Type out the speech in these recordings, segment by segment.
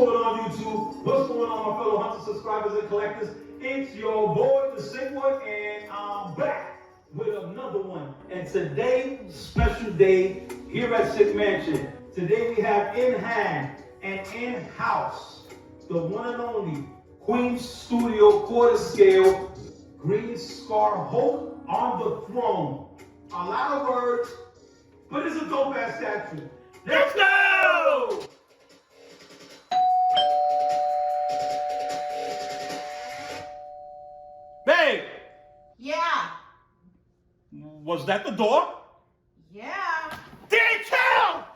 going on, YouTube? What's going on, my fellow hunters, subscribers, and collectors? It's your boy, the Sickone, and I'm back with another one. And today, special day here at Sick Mansion. Today we have in hand and in-house the one and only Queen's Studio quarter scale green scar Hulk on the throne. A lot of words, but it's a dope ass statue. Let's go! Babe! Yeah. Was that the door? Yeah. Didn't tell!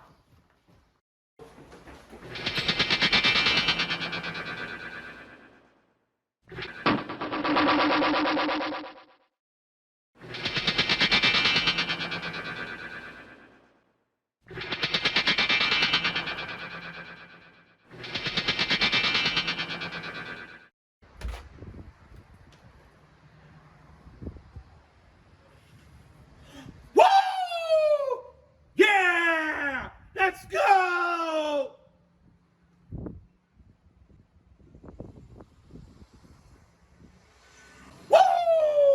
Let's go! Woo!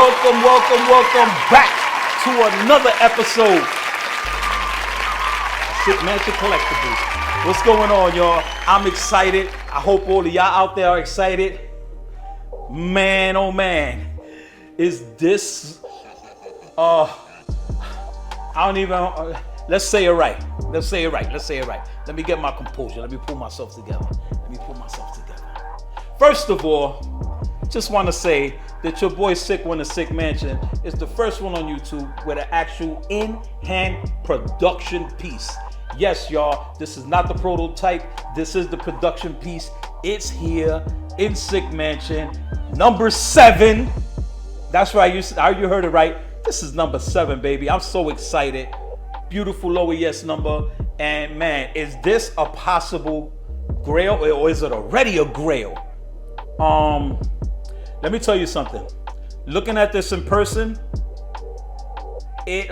Welcome back to another episode of SICKMANSION Collectables. What's going on, y'all? I'm excited. I hope all of y'all out there are excited. Man, oh man, is this, I don't even, let's say it right. Let me get my composure. Let me pull myself together. First of all, just want to say that your boy Sickone of Sick Mansion is the first one on YouTube with an actual in-hand production piece. Yes, y'all, this is not the prototype. This is the production piece. It's here in Sick Mansion, number 7. That's right, you heard it right. This is number 7, baby. I'm so excited. Beautiful OES number. And man, is this a possible grail or is it already a grail? Let me tell you something. Looking at this in person, I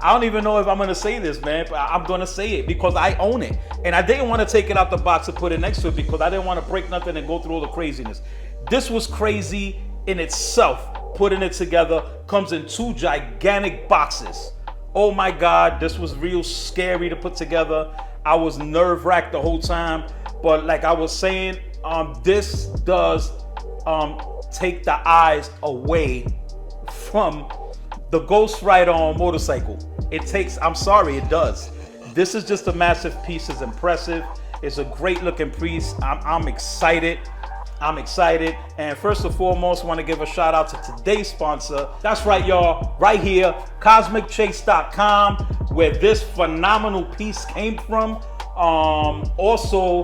don't even know if I'm gonna say this, man, but I'm gonna say it because I own it. And I didn't want to take it out the box and put it next to it because I didn't want to break nothing and go through all the craziness. This was crazy in itself. Putting it together, comes in 2 gigantic boxes. Oh my God, this was real scary to put together. I was nerve-wracked the whole time. But like I was saying, this does take the eyes away from the Ghost Rider on motorcycle. It does. This is just a massive piece. It's impressive. It's a great looking piece. I'm excited. And first and foremost, I want to give a shout out to today's sponsor. That's right, y'all, right here, CosmicChase.com, where this phenomenal piece came from. Also,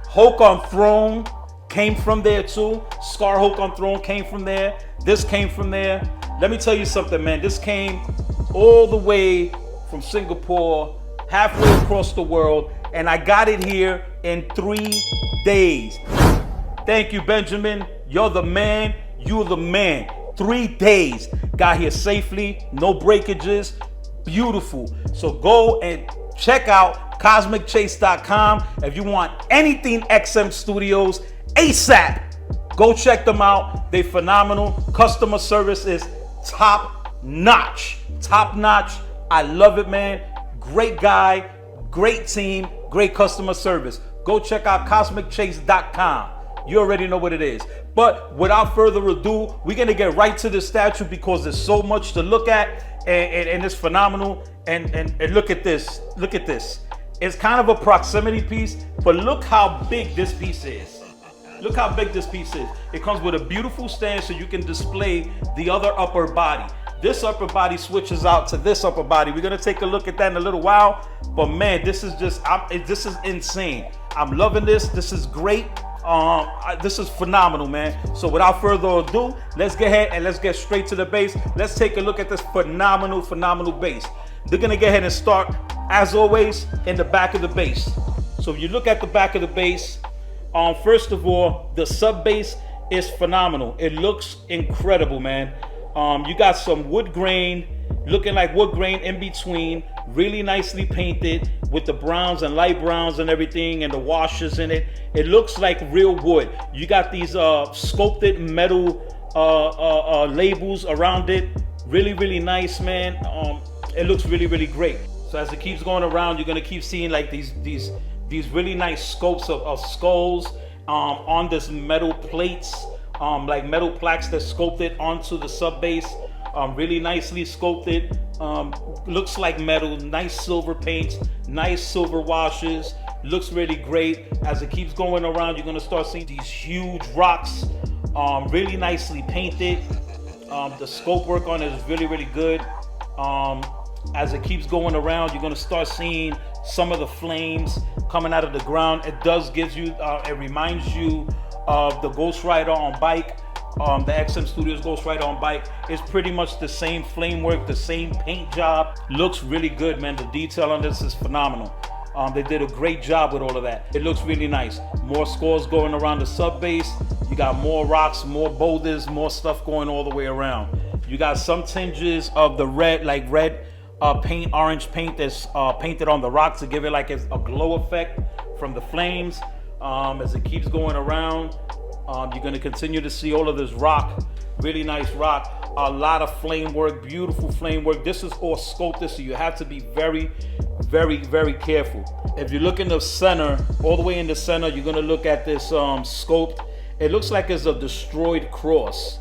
Hulk on Throne came from there too. Scar Hulk on Throne came from there. This came from there. Let me tell you something, man. This came all the way from Singapore, halfway across the world, and I got it here in 3 days. Thank you, Benjamin. You're the man. You're the man. 3 days. Got here safely. No breakages. Beautiful. So go and check out CosmicChase.com if you want anything XM Studios ASAP. Go check them out. They're phenomenal. Customer service is top notch. I love it, man. Great guy, great team, great customer service. Go check out CosmicChase.com. You already know what it is. But without further ado, we're gonna get right to the statue because there's so much to look at and it's phenomenal. And look at this. It's kind of a proximity piece, but look how big this piece is. It comes with a beautiful stand so you can display the other upper body. This upper body switches out to this upper body. We're gonna take a look at that in a little while. But man, this is insane. I'm loving this. This is great. This is phenomenal, man. So without further ado, let's get ahead and let's get straight to the base. Let's take a look at this phenomenal base. They're gonna go ahead and start, as always, in the back of the base. So if you look at the back of the base, first of all, the sub base is phenomenal. It looks incredible, man. You got some wood grain, looking like wood grain in between, really nicely painted with the browns and light browns and everything and the washes in it. It looks like real wood. You got these sculpted metal labels around it. Really nice, man. It looks really great. So as it keeps going around, you're gonna keep seeing like these really nice scopes of skulls on this metal plates, like metal plaques that's sculpted onto the sub base. Really nicely sculpted. Looks like metal. Nice silver paints, nice silver washes. Looks really great. As it keeps going around, you're gonna start seeing these huge rocks, really nicely painted. The scope work on it is really good. As it keeps going around, you're gonna start seeing some of the flames coming out of the ground. It does give you, it reminds you of the Ghost Rider on bike. The XM Studios Ghost Rider on bike is pretty much the same flame work, the same paint job. Looks really good, man. The detail on this is phenomenal. They did a great job with all of that. It looks really nice. More scores going around the sub base. You got more rocks, more boulders, more stuff going all the way around. You got some tinges of the red, like red paint, orange paint that's painted on the rocks to give it like a glow effect from the flames. As it keeps going around, you're going to continue to see all of this rock Really nice rock. A lot of flame work, beautiful flame work. This is all sculpted, so you have to be very, very, very careful. If you look in the center, all the way in the center, you're gonna look at this sculpt. It looks like it's a destroyed cross.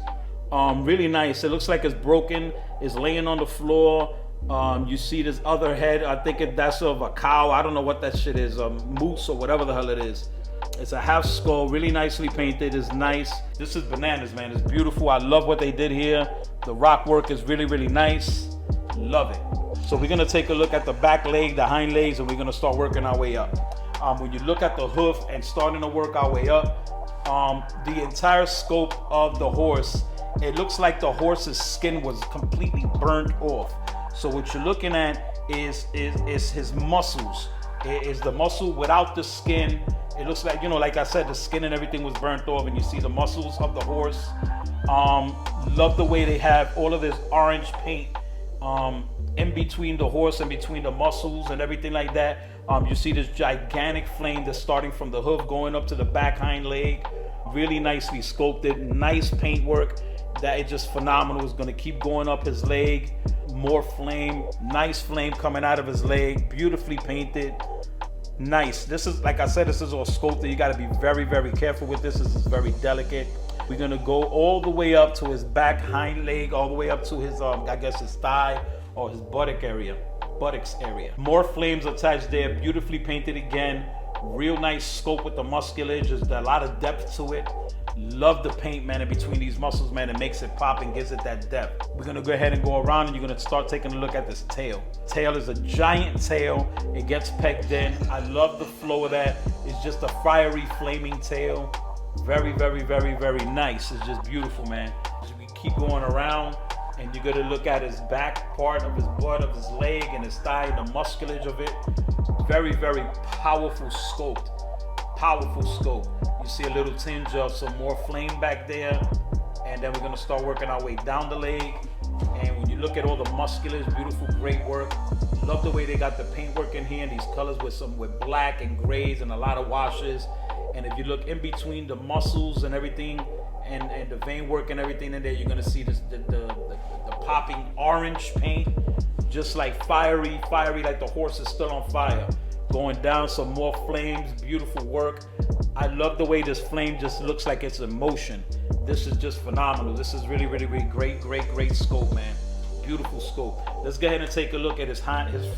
Really nice. It looks like it's broken. It's laying on the floor. You see this other head. I think that's of a cow. I don't know what that shit is. A moose or whatever the hell it is. It's a half skull, really nicely painted. It's nice. This is bananas, man. It's beautiful. I love what they did here. The rock work is really, really nice. Love it. So we're gonna take a look at the back leg, the hind legs, and we're gonna start working our way up. When you look at the hoof and starting to work our way up, the entire scope of the horse, it looks like the horse's skin was completely burnt off. So what you're looking at is his muscles. It is the muscle without the skin. It looks like, you know, like I said, the skin and everything was burnt off, and you see the muscles of the horse. Love the way they have all of this orange paint in between the horse and between the muscles and everything like that. You see this gigantic flame that's starting from the hoof going up to the back hind leg. Really nicely sculpted, nice paint work. That is just phenomenal. It's gonna keep going up his leg. More flame, nice flame coming out of his leg, beautifully painted. Nice. This is, like I said, this is all sculpted. You gotta be very, very careful with this. This is very delicate. We're gonna go all the way up to his back hind leg, all the way up to his, I guess his thigh or his buttocks area. More flames attached there, beautifully painted again. Real nice scope with the musculature. There's a lot of depth to it. Love the paint, man, in between these muscles, man. It makes it pop and gives it that depth. We're gonna go ahead and go around, and you're gonna start taking a look at this tail. Tail is a giant tail. It gets pegged in. I love the flow of that. It's just a fiery, flaming tail. Very, very, very, very nice. It's just beautiful, man. As we keep going around, and you're gonna look at his back part of his butt, of his leg, and his thigh, the musculature of it. Very, very powerful sculpt. Powerful scope. You see a little tinge of some more flame back there, and then we're gonna start working our way down the leg. And when you look at all the musculars, beautiful, great work. Love the way they got the paint work in here, and these colors with black and grays and a lot of washes. And if you look in between the muscles and everything, and the vein work and everything in there, you're gonna see this the popping orange paint, just like fiery, like the horse is still on fire. Going down, some more flames, beautiful work. I love the way this flame just looks like it's in motion. This is just phenomenal. This is really, really, really great scope, man. Beautiful scope. Let's go ahead and take a look at his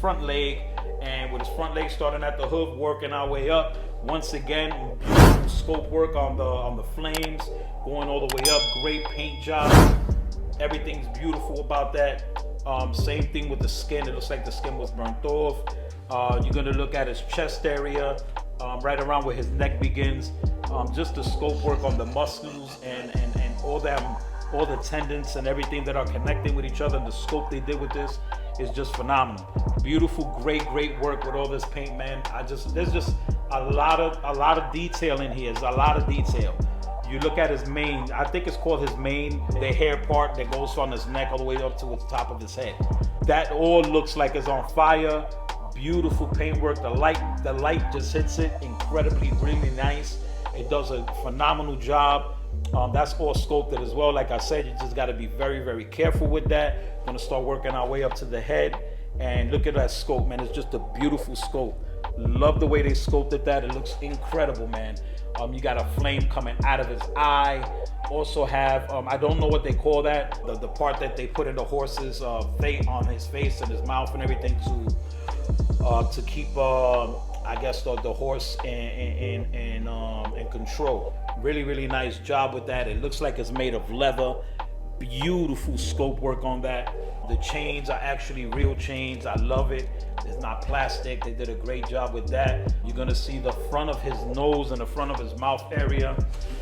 front leg, and with his front leg starting at the hoof, working our way up. Once again, beautiful scope work on the flames, going all the way up. Great paint job. Everything's beautiful about that. Same thing with the skin. It looks like the skin was burnt off. You're gonna look at his chest area, right around where his neck begins. Just the scope work on the muscles and all the tendons and everything that are connecting with each other. The scope they did with this is just phenomenal. Beautiful, great work with all this paint, man. There's just a lot of detail in here. There's a lot of detail. You look at his mane, I think it's called his mane, the hair part that goes from his neck all the way up to the top of his head. That all looks like it's on fire. Beautiful paintwork. The light just hits it incredibly, really nice. It does a phenomenal job. That's all sculpted as well. Like I said, you just got to be very, very careful with that. Gonna start working our way up to the head, and look at that scope, man. It's just a beautiful scope. Love the way they sculpted that. It looks incredible, man. You got a flame coming out of his eye. Also have, I don't know what they call that, the part that they put in the horse's face, on his face and his mouth and everything to keep, I guess, the horse in control. Really nice job with that. It looks like it's made of leather. Beautiful scope work on that. The chains are actually real chains. I love it. It's not plastic. They did a great job with that. You're gonna see the front of his nose and the front of his mouth area.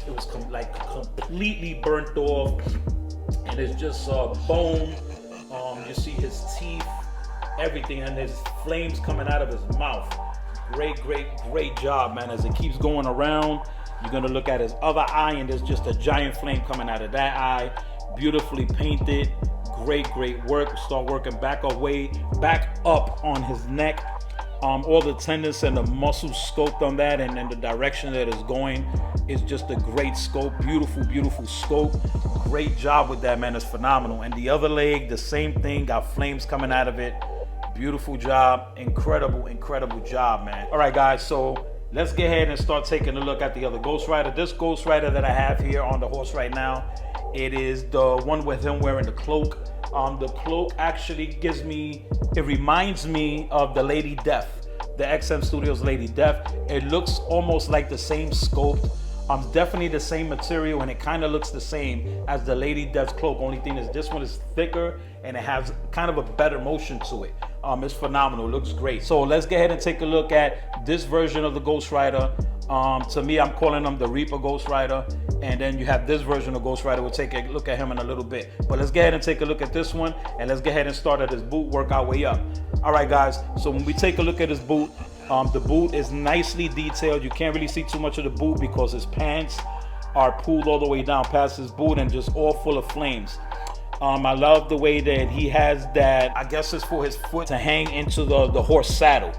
It was completely burnt off, and it's just bone. You see his teeth, everything, and there's flames coming out of his mouth. Great job, man. As it keeps going around, you're gonna look at his other eye, and there's just a giant flame coming out of that eye. Beautifully painted. Great work. Start working back up on his neck. All the tendons and the muscles scoped on that, and the direction that it's going is just a great scope. Beautiful, beautiful scope. Great job with that, man. It's phenomenal. And the other leg, the same thing, got flames coming out of it. Beautiful job. Incredible, incredible job, man. All right, guys, so let's get ahead and start taking a look at the other Ghost Rider. This Ghost Rider that I have here on the horse right now, it is the one with him wearing the cloak. The cloak actually gives me, it reminds me of the Lady Death, the XM Studios Lady Death. It looks almost like the same scope. Definitely the same material, and it kind of looks the same as the Lady Death's cloak. Only thing is this one is thicker and it has kind of a better motion to it. It's phenomenal. It looks great. So let's go ahead and take a look at this version of the Ghost Rider. To me, I'm calling him the Reaper Ghost Rider. And then you have this version of Ghost Rider. We'll take a look at him in a little bit. But let's go ahead and take a look at this one. And let's go ahead and start at his boot, work our way up. All right, guys. So when we take a look at his boot, the boot is nicely detailed. You can't really see too much of the boot because his pants are pulled all the way down past his boot and just all full of flames. I love the way that he has that, I guess it's for his foot to hang into the horse saddle.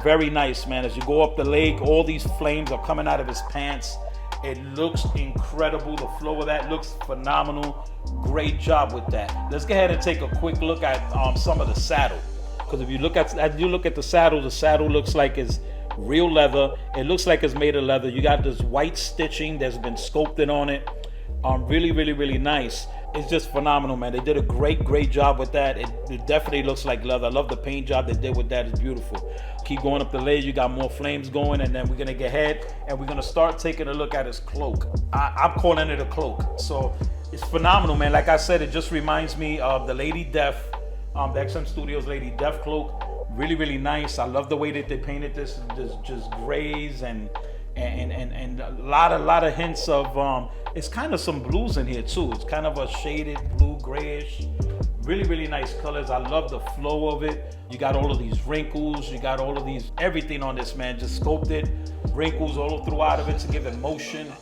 Very nice, man. As you go up the leg, all these flames are coming out of his pants. It looks incredible. The flow of that looks phenomenal. Great job with that. Let's go ahead and take a quick look at some of the saddle. Because if you look at the saddle looks like it's real leather. It looks like it's made of leather. You got this white stitching that's been sculpted on it. Really, really, really nice. It's just phenomenal, man. They did a great job with that. It definitely looks like leather. I love the paint job they did with that. It's beautiful. Keep going up the leg. You got more flames going, and then we're gonna get ahead and we're gonna start taking a look at his cloak. I'm calling it a cloak. So it's phenomenal, man. Like I said, it just reminds me of the Lady Death, the XM Studios Lady Death cloak. Really, really nice. I love the way that they painted this, just grays and a lot of hints of it's kind of some blues in here too. It's kind of a shaded blue, grayish. Really nice colors. I love the flow of it. You got all of these wrinkles. You got all of these, everything on this, man. Just sculpted wrinkles all throughout of it to give it motion.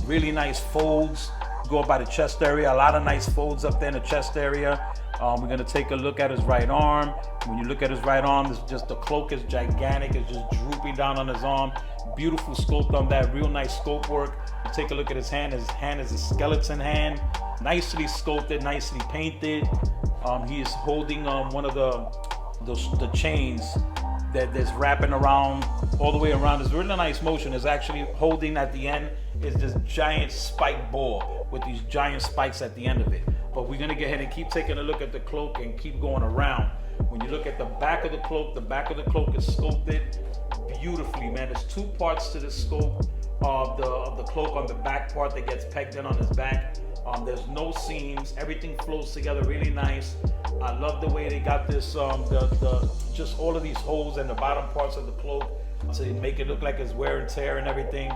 Really nice folds. Go up by the chest area. A lot of nice folds up there in the chest area. We're gonna take a look at his right arm. When you look at his right arm, it's just the cloak is gigantic. It's just drooping down on his arm. Beautiful sculpt on that. Real nice sculpt work. You take a look at his hand. His hand is a skeleton hand. Nicely sculpted, nicely painted. He is holding one of the chains that's wrapping around all the way around. It's really nice motion. It's actually holding at the end is this giant spike ball with these giant spikes at the end of it. But we're gonna go ahead and keep taking a look at the cloak and keep going around. When you look at the back of the cloak is sculpted beautifully, man. There's two parts to the scope of the cloak. On the back part that gets pegged in on his back. There's no seams. Everything flows together really nice. I love the way they got this, just all of these holes in the bottom parts of the cloak to make it look like it's wear and tear and everything.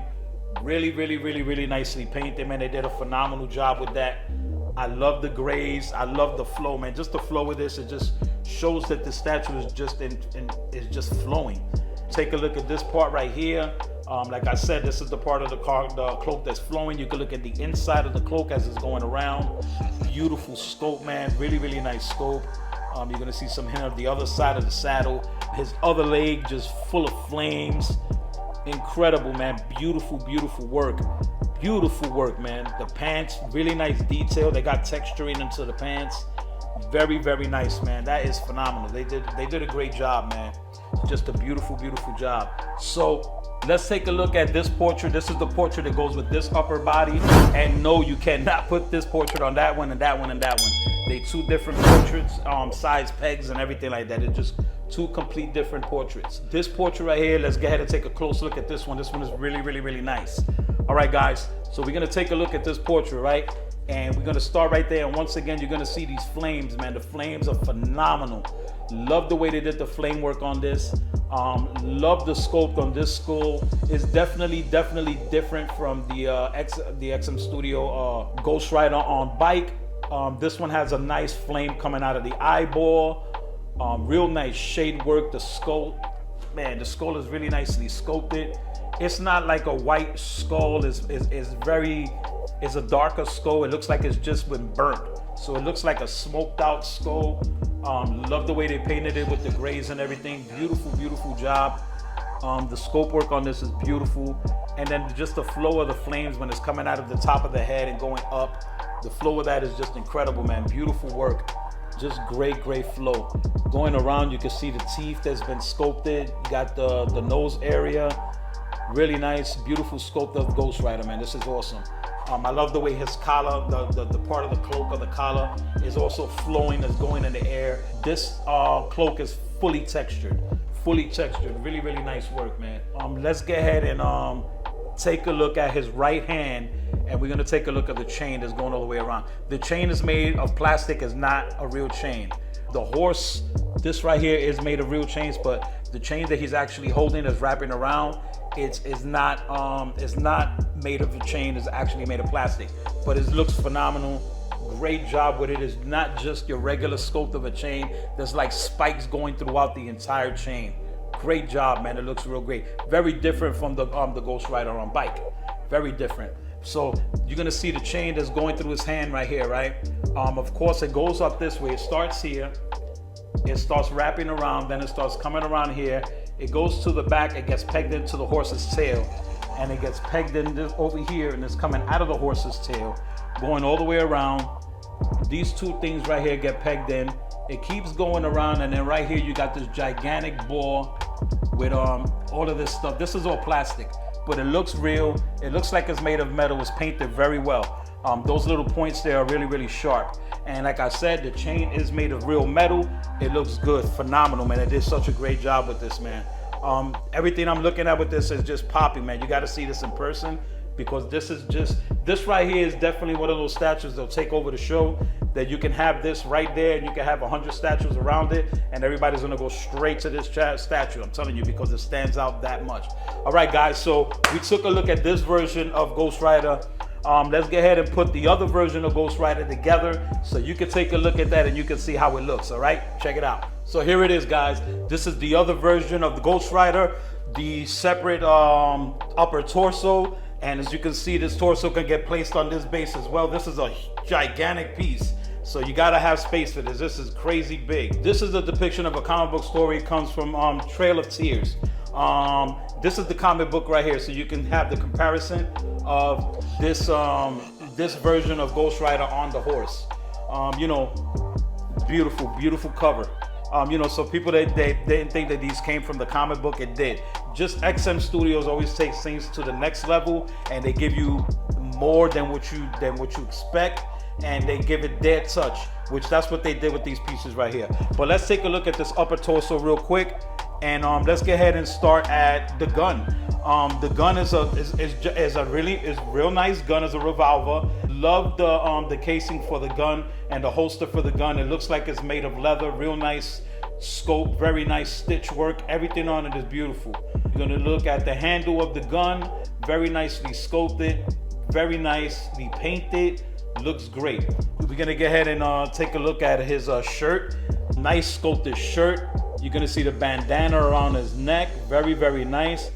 Really nicely painted, man. They did a phenomenal job with that. I love the grays. I love the flow, man. Just the flow of this, it just shows that the statue is just flowing. Take a look at this part right here. Like I said, this is the part of the cloak that's flowing. You can look at the inside of the cloak as it's going around. Beautiful scope, man. Really nice scope. You're gonna see some hint of the other side of the saddle. His other leg just full of flames. Incredible, man. Beautiful work. Beautiful work, man. The pants, really nice detail. They got texturing into the pants. Very nice, man. That is phenomenal. They did a great job, man. Just a beautiful job. So let's take a look at this portrait. This is the portrait that goes with this upper body. And no, you cannot put this portrait on that one and that one and that one. They two different portraits, size pegs and everything like that. It's just two complete different portraits. This portrait right here, let's go ahead and take a close look at this one. This one is really nice. All right, guys, so we're gonna take a look at this portrait, right? And we're gonna start right there. And once again, you're gonna see these flames, man. The flames are phenomenal. Love the way they did the flame work on this. Love the sculpt on this skull. It's definitely different from the XM Studio Ghost Rider on bike. This one has a nice flame coming out of the eyeball. Real nice shade work. The skull, man, the skull is really nicely sculpted. It's not like a white skull. It's a darker skull. It looks like it's just been burnt. So it looks like a smoked out skull. Love the way they painted it with the grays and everything. Beautiful, beautiful job. The scope work on this is beautiful. And then just the flow of the flames when it's coming out of the top of the head and going up. The flow of that is just incredible, man. Beautiful work. Just great, great flow. Going around, you can see the teeth that's been sculpted. You got the nose area. Really nice, beautiful sculpt of Ghost Rider, man. This is awesome. I love the way his collar, the part of the cloak of the collar is also flowing, is going in the air. This cloak is fully textured. Really, really nice work, man. Let's get ahead and take a look at his right hand, and we're gonna take a look at the chain that's going all the way around. The chain is made of plastic, is not a real chain. The horse, this right here is made of real chains, but the chain that he's actually holding is wrapping around. It's not made of a chain, it's actually made of plastic, but it looks phenomenal. Great job with it. It's not just your regular sculpt of a chain. There's like spikes going throughout the entire chain. Great job, man. It looks real great. Very different from the Ghost Rider on bike. Very different. So you're gonna see the chain that's going through his hand right here, right? Of course, it goes up this way. It starts here. It starts wrapping around, then it starts coming around here. It goes to the back. It gets pegged into the horse's tail, and it gets pegged in this over here, and it's coming out of the horse's tail, going all the way around. These two things right here get pegged in. It keeps going around, and then right here you got this gigantic ball with all of this stuff. This is all plastic, but it looks real. It looks like it's made of metal. It's painted very well. Those little points there are really, really sharp. And like I said, the chain is made of real metal. It looks good, phenomenal, man. It did such a great job with this, man. Everything I'm looking at with this is just popping, man. You got to see this in person, because this right here is definitely one of those statues that'll take over the show, that you can have this right there and you can have 100 statues around it, and everybody's gonna go straight to this statue. I'm telling you, because it stands out that much. All right, guys, so we took a look at this version of Ghost Rider. Let's go ahead and put the other version of Ghost Rider together so you can take a look at that and you can see how it looks. All right, check it out. So here it is, guys. This is the other version of the Ghost Rider, the separate upper torso. And as you can see, this torso can get placed on this base as well. This is a gigantic piece, so you gotta have space for this. This is crazy big. This is a depiction of a comic book story. It comes from Trail of Tears. This is the comic book right here, so you can have the comparison of this this version of Ghost Rider on the horse. You know, beautiful cover. You know, so people they didn't think that these came from the comic book. It did. Just XM Studios always takes things to the next level, and they give you more than what you expect, and they give it their touch, which that's what they did with these pieces right here. But let's take a look at this upper torso real quick, and let's get ahead and start at the gun. The gun is a real nice gun. Is a revolver. Love the casing for the gun and the holster for the gun. It looks like it's made of leather. Real nice scope, very nice stitch work. Everything on it is beautiful. You're gonna look at the handle of the gun. Very nicely sculpted, very nicely painted. Looks great. We're gonna go ahead and take a look at his shirt. Nice sculpted shirt. You're gonna see the bandana around his neck. Very nice.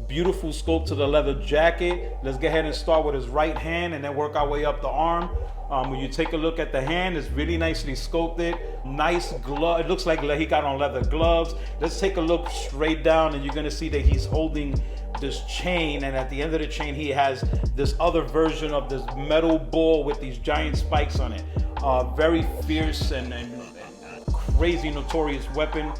Beautiful sculpt to the leather jacket. Let's go ahead and start with his right hand and then work our way up the arm. When you take a look at the hand, it's really nicely sculpted. Nice glove. It looks like he got on leather gloves. Let's take a look straight down, and you're gonna see that he's holding this chain, and at the end of the chain he has this other version of this metal ball with these giant spikes on it. Very fierce and crazy notorious weapon.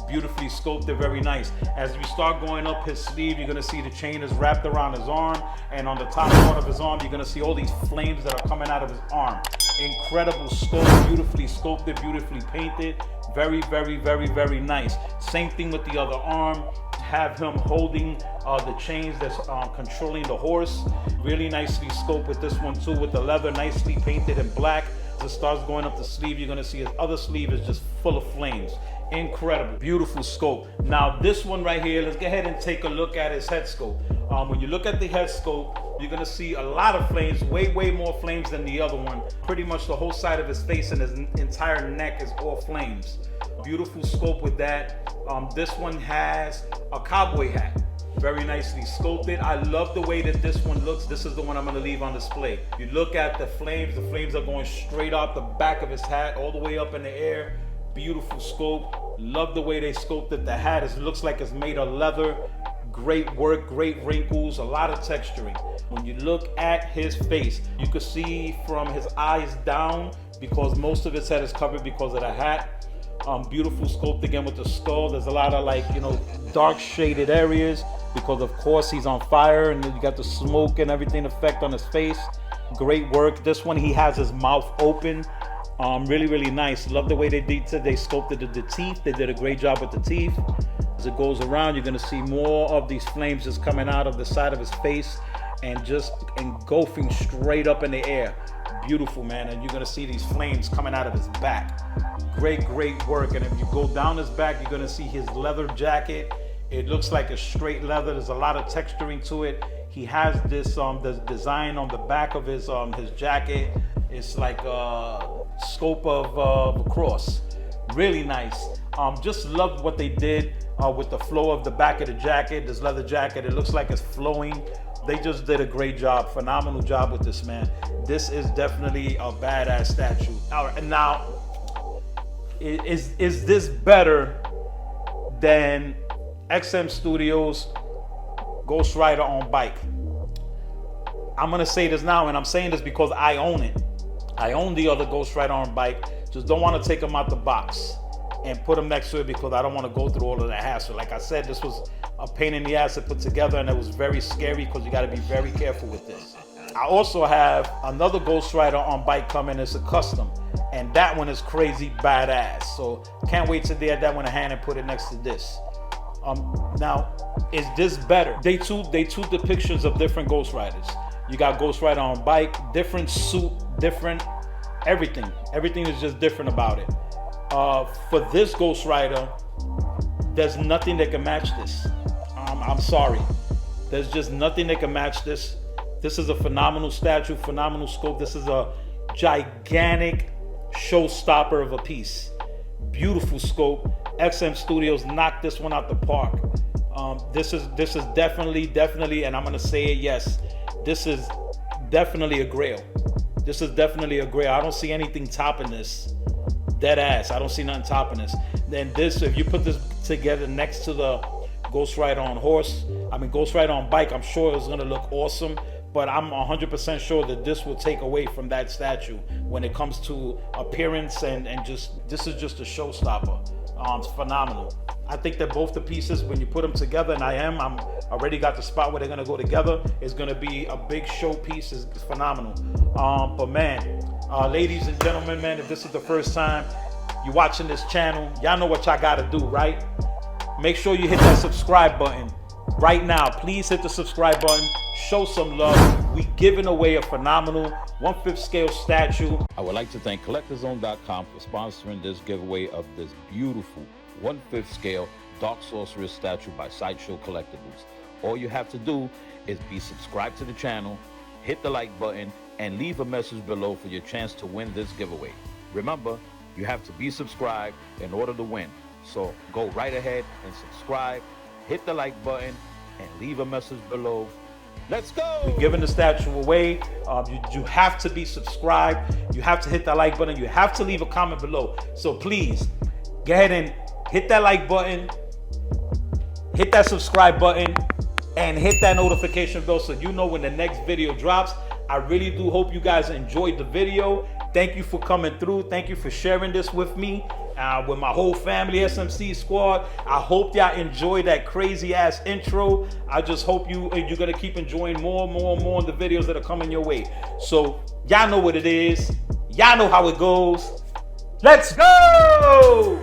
Beautifully sculpted, very nice. As we start going up his sleeve, you're gonna see the chain is wrapped around his arm, and on the top part of his arm, you're gonna see all these flames that are coming out of his arm. Incredible sculpt, beautifully sculpted, beautifully painted. Very nice. Same thing with the other arm. Have him holding the chains that's controlling the horse. Really nicely sculpted with this one too, with the leather nicely painted in black. As it starts going up the sleeve, you're gonna see his other sleeve is just full of flames. Incredible, beautiful scope. Now this one right here, let's go ahead and take a look at his head scope. When you look at the head scope, you're gonna see a lot of flames, way more flames than the other one. Pretty much the whole side of his face and his entire neck is all flames. Beautiful scope with that. This one has a cowboy hat. Very nicely sculpted. I love the way that this one looks. This is the one I'm gonna leave on display. You look at the flames are going straight out the back of his hat, all the way up in the air. beautiful sculpt. Love the way they sculpted the hat. It looks like it's made of leather. Great work, great wrinkles, a lot of texturing. When you look at his face, you could see from his eyes down, because most of his head is covered because of the hat. Beautiful sculpt again with the skull. There's a lot of, like, you know, dark shaded areas because of course he's on fire, and then you got the smoke and everything effect on his face. Great work. This one he has his mouth open. Really nice. Love the way they sculpted the teeth. They did a great job with the teeth. As it goes around, you're gonna see more of these flames just coming out of the side of his face and just engulfing straight up in the air. Beautiful, man. And you're gonna see these flames coming out of his back. Great work. And if you go down his back, you're gonna see his leather jacket. It looks like a straight leather. There's a lot of texturing to it. He has this design on the back of his jacket. It's like a scope of a cross. Really nice. Just loved what they did with the flow of the back of the jacket. This leather jacket, it looks like it's flowing. They just did a great job, phenomenal job with this, man. This is definitely a badass statue. All right, and now, is this better than XM Studios Ghost Rider on bike? I'm gonna say this now, and I'm saying this because I own it. I own the other Ghost Rider on bike. Just don't want to take them out the box and put them next to it because I don't want to go through all of the hassle. Like I said, this was a pain in the ass to put together, and it was very scary because you got to be very careful with this. I also have another Ghost Rider on bike coming. It's a custom, and that one is crazy badass. So can't wait to get that one in hand and put it next to this. Now, is this better? They two depictions of different Ghost Riders. You got Ghost Rider on bike, different suit, different everything. Everything is just different about it. For this Ghost Rider, there's nothing that can match this. I'm sorry. There's just nothing that can match this. This is a phenomenal statue, phenomenal scope. This is a gigantic showstopper of a piece. Beautiful scope. XM Studios knocked this one out the park. This is definitely, and I'm gonna say it, yes, this is definitely a grail. This is definitely a grail. I don't see anything topping this. Dead ass. I don't see nothing topping this. Then this, if you put this together next to the Ghost Rider on Ghost Rider on bike, I'm sure it's gonna look awesome. But I'm 100% sure that this will take away from that statue when it comes to appearance and just, this is just a showstopper. It's phenomenal. I think that both the pieces, when you put them together, and I'm already got the spot where they're gonna go together, it's gonna be a big showpiece. It's phenomenal. But man, ladies and gentlemen, man, if this is the first time you're watching this channel, y'all know what y'all gotta do, right? Make sure you hit that subscribe button right now. Please hit the subscribe button. Show some love. We giving away a phenomenal 1/5 scale statue. I would like to thank CollectorZone.com for sponsoring this giveaway of this beautiful 1/5 scale Dark Sorceress statue by Sideshow Collectibles. All you have to do is be subscribed to the channel, hit the like button, and leave a message below for your chance to win this giveaway. Remember, you have to be subscribed in order to win. So go right ahead and subscribe, hit the like button, and leave a message below. Let's go! We're giving the statue away. You have to be subscribed. You have to hit that like button. You have to leave a comment below. So please, go ahead and hit that like button, hit that subscribe button, and hit that notification bell so you know when the next video drops. I really do hope you guys enjoyed the video. Thank you for coming through. Thank you for sharing this with me, with my whole family, SMC Squad. I hope y'all enjoyed that crazy ass intro. I just hope you're gonna keep enjoying more of the videos that are coming your way. So y'all know what it is. Y'all know how it goes. Let's go!